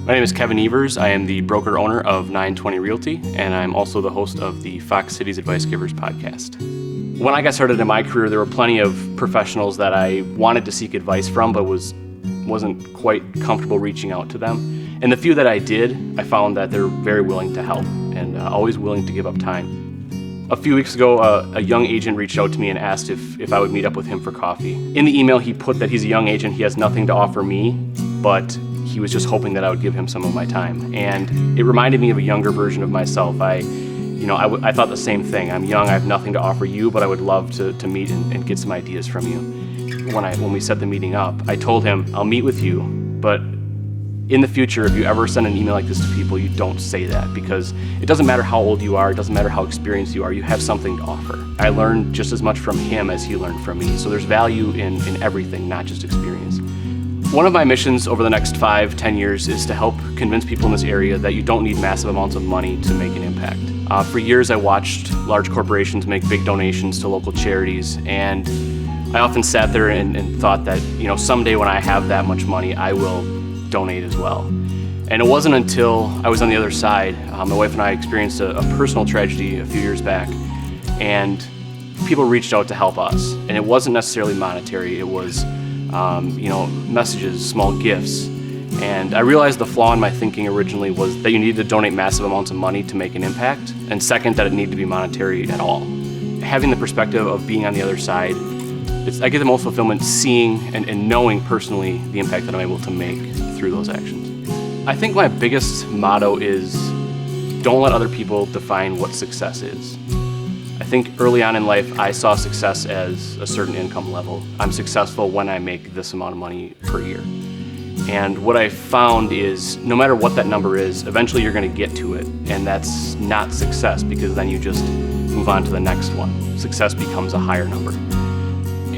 My name is Kevin Evers. I am the broker owner of 920 Realty, and I'm also the host of the Fox Cities Advice Givers podcast. When I got started in my career, there were plenty of professionals that I wanted to seek advice from, but wasn't quite comfortable reaching out to them. And the few that I did, I found that they're very willing to help and always willing to give up time. A few weeks ago, a young agent reached out to me and asked if I would meet up with him for coffee. In the email, he put that he's a young agent, he has nothing to offer me, but he was just hoping that I would give him some of my time. And it reminded me of a younger version of myself. I thought the same thing. I'm young, I have nothing to offer you, but I would love to meet and get some ideas from you. When we set the meeting up, I told him, I'll meet with you, but in the future, if you ever send an email like this to people, you don't say that, because it doesn't matter how old you are, it doesn't matter how experienced you are, you have something to offer. I learned just as much from him as he learned from me, so there's value in everything, not just experience. One of my missions over the next 5-10 years is to help convince people in this area that you don't need massive amounts of money to make an impact. For years, I watched large corporations make big donations to local charities, and I often sat there and thought that, someday when I have that much money, I will donate as well. And it wasn't until I was on the other side, my wife and I experienced a personal tragedy a few years back, and people reached out to help us. And it wasn't necessarily monetary, it was messages, small gifts. And I realized the flaw in my thinking originally was that you needed to donate massive amounts of money to make an impact, and second, that it needed to be monetary at all. Having the perspective of being on the other side, I get the most fulfillment seeing and knowing personally the impact that I'm able to make through those actions. I think my biggest motto is, don't let other people define what success is. I think early on in life, I saw success as a certain income level. I'm successful when I make this amount of money per year. And what I found is, no matter what that number is, eventually you're going to get to it. And that's not success, because then you just move on to the next one. Success becomes a higher number.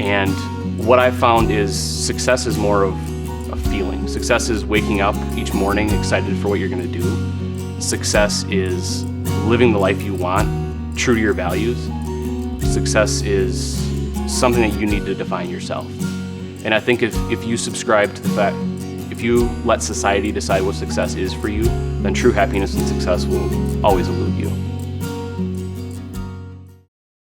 And what I found is success is more of a feeling. Success is waking up each morning excited for what you're going to do. Success is living the life you want, true to your values. Success is something that you need to define yourself. And I think if you subscribe to the fact, if you let society decide what success is for you, then true happiness and success will always elude you.